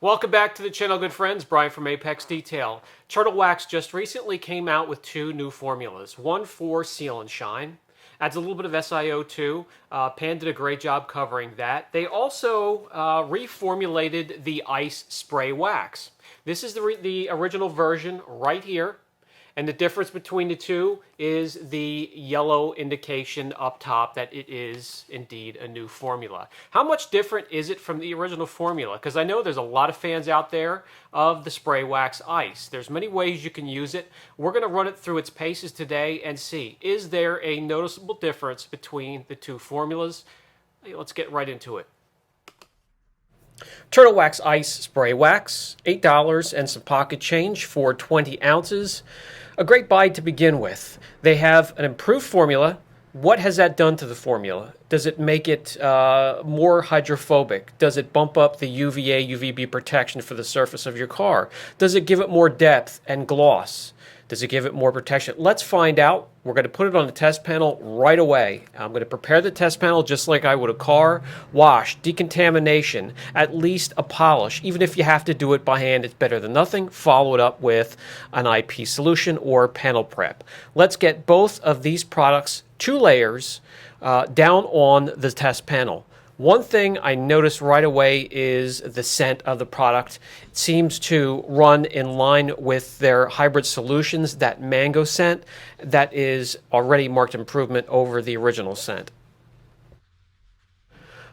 Welcome back to the channel, good friends. Brian from Apex Detail. Turtle Wax just recently came out with two new formulas. One for seal and shine. Adds a little bit of SiO2. Pan did a great job covering that. They also reformulated the ice spray wax. This is the original version right here. And the difference between the two is the yellow indication up top that it is indeed a new formula. How much different is it from the original formula? Because I know there's a lot of fans out there of the spray wax ice. There's many ways you can use it. We're going to run it through its paces today and see, is there a noticeable difference between the two formulas? Let's get right into it. Turtle Wax Ice Spray Wax, $8 and some pocket change for 20 ounces. A great buy to begin with. They have an improved formula. What has that done to the formula? Does it make it more hydrophobic? Does it bump up the UVA, UVB protection for the surface of your car? Does it give it more depth and gloss? Does it give it more protection? Let's find out. We're going to put it on the test panel right away. I'm going to prepare the test panel just like I would a car. Wash, decontamination, at least a polish. Even if you have to do it by hand, it's better than nothing. Follow it up with an IP solution or panel prep. Let's get both of these products, 2 layers, down on the test panel. One thing I noticed right away is the scent of the product. It seems to run in line with their hybrid solutions, that mango scent that is already marked improvement over the original scent.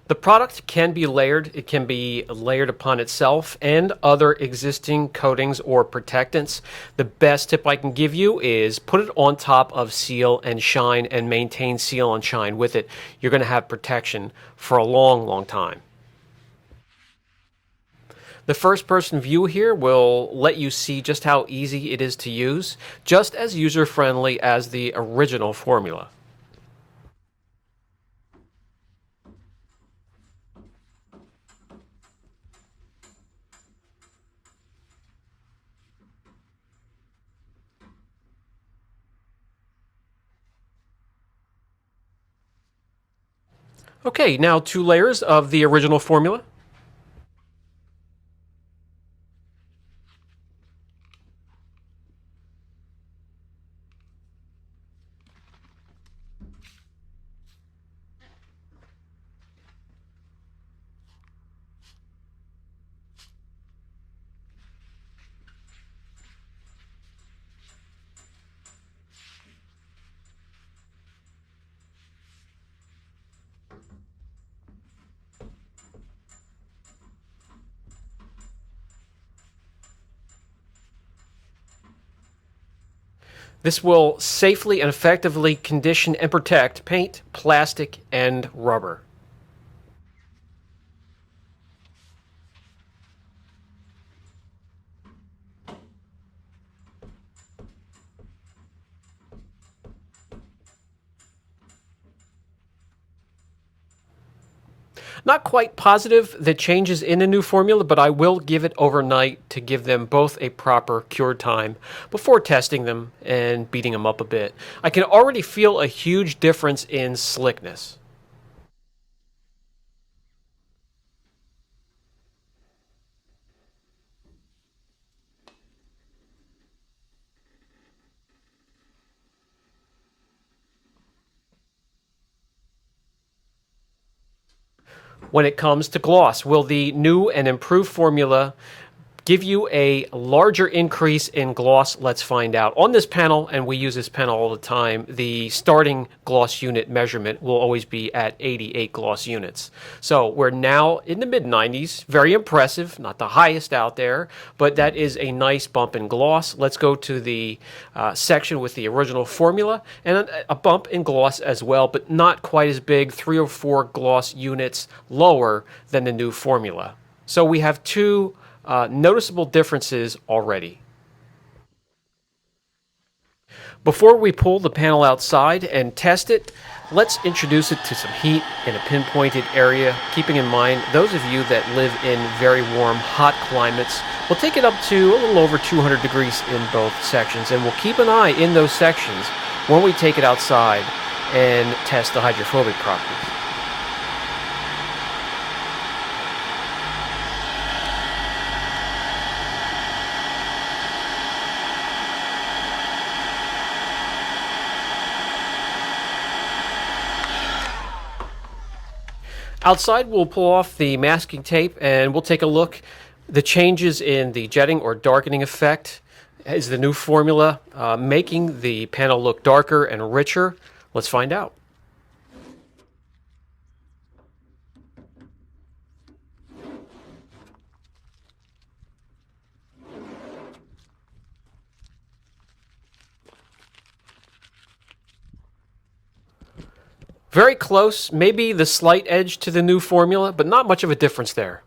The product can be layered. It can be layered upon itself and other existing coatings or protectants. The best tip I can give you is put it on top of seal and shine and maintain seal and shine with it. You're going to have protection for a long, long time. The first person view here will let you see just how easy it is to use, just as user-friendly as the original formula. Okay, now 2 layers of the original formula. This will safely and effectively condition and protect paint, plastic, and rubber. Not quite positive the changes in the new formula, but I will give it overnight to give them both a proper cure time before testing them and beating them up a bit. I can already feel a huge difference in slickness. When it comes to gloss, will the new and improved formula give you a larger increase in gloss? Let's find out. On this panel, and we use this panel all the time, the starting gloss unit measurement will always be at 88 gloss units. So we're now in the mid-90s. Very impressive, not the highest out there, but that is a nice bump in gloss. Let's go to the section with the original formula, and a bump in gloss as well, but not quite as big, 3 or 4 gloss units lower than the new formula. So we have 2 noticeable differences already. Before we pull the panel outside and test it, let's introduce it to some heat in a pinpointed area, keeping in mind those of you that live in very warm, hot climates. We'll take it up to a little over 200 degrees in both sections, and we'll keep an eye in those sections when we take it outside and test the hydrophobic properties. Outside, we'll pull off the masking tape and we'll take a look. The changes in the jetting or darkening effect is the new formula making the panel look darker and richer. Let's find out. Very close, maybe the slight edge to the new formula, but not much of a difference there.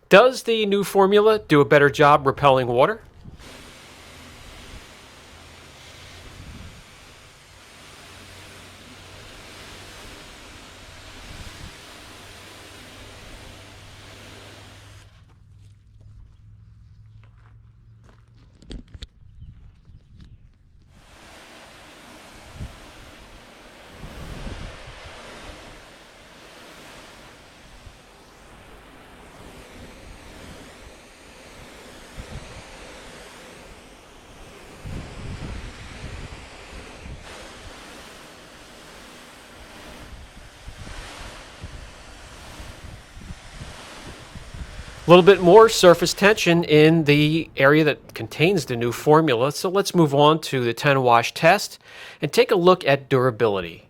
Does the new formula do a better job repelling water? A little bit more surface tension in the area that contains the new formula. So let's move on to the 10 wash test and take a look at durability.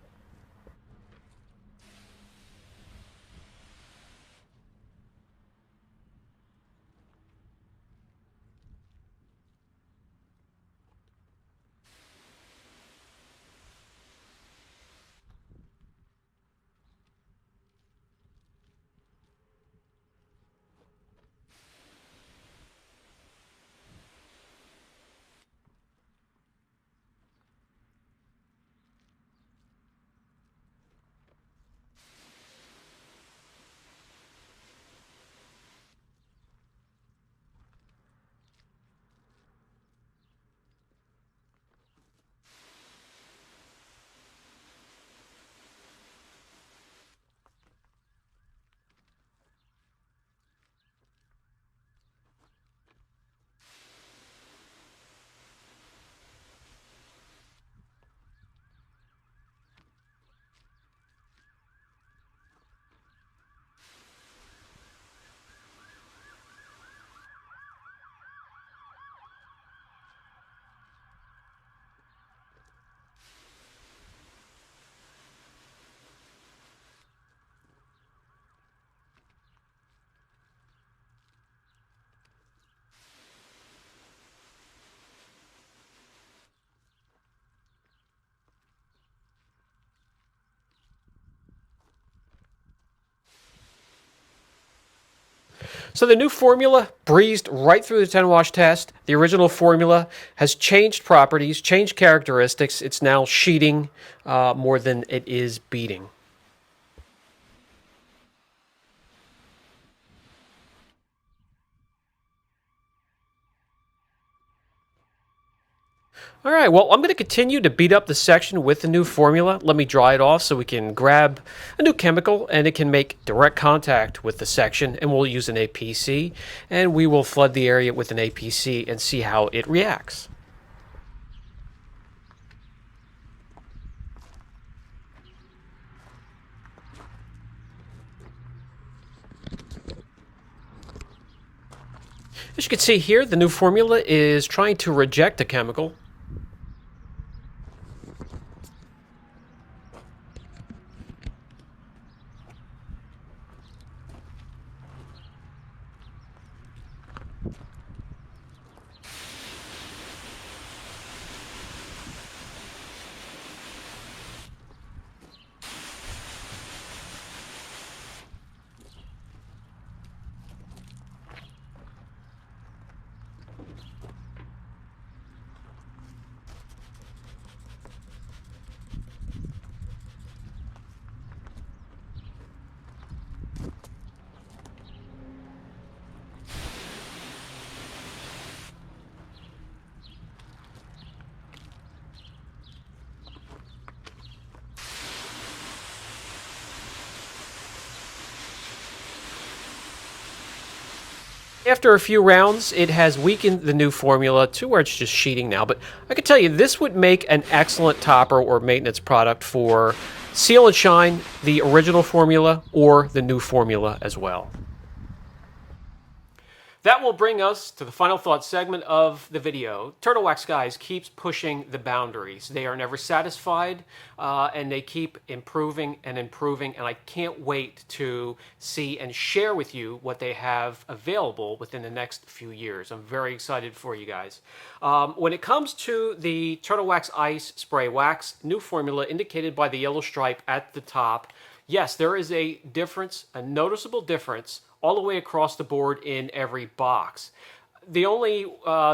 So the new formula breezed right through the 10 wash test. The original formula has changed properties, changed characteristics. It's now sheeting more than it is beading. All right, well, I'm going to continue to beat up the section with the new formula. Let me dry it off so we can grab a new chemical and it can make direct contact with the section, and we'll use an APC and we will flood the area with an APC and see how it reacts. As you can see here, the new formula is trying to reject a chemical. After a few rounds, it has weakened the new formula to where it's just sheeting now. But I can tell you, this would make an excellent topper or maintenance product for Seal and Shine, the original formula, or the new formula as well. That will bring us to the final thought segment of the video. Turtle Wax Guys keeps pushing the boundaries. They are never satisfied, and they keep improving and improving, and I can't wait to see and share with you what they have available within the next few years. I'm very excited for you guys. When it comes to the Turtle Wax Ice Spray Wax, new formula indicated by the yellow stripe at the top, yes, there is a difference, a noticeable difference, all the way across the board in every box. The only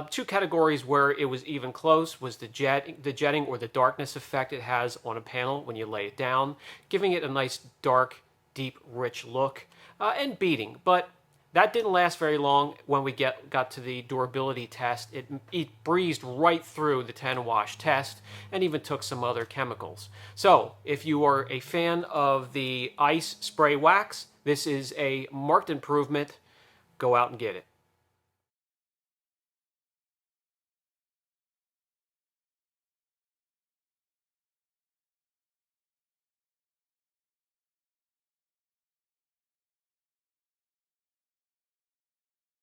two categories where it was even close was the jetting or the darkness effect it has on a panel when you lay it down, giving it a nice dark, deep, rich look, and beading. But that didn't last very long when we got to the durability test. It breezed right through the 10 wash test and even took some other chemicals. So if you are a fan of the ice spray wax, this is a marked improvement. Go out and get it.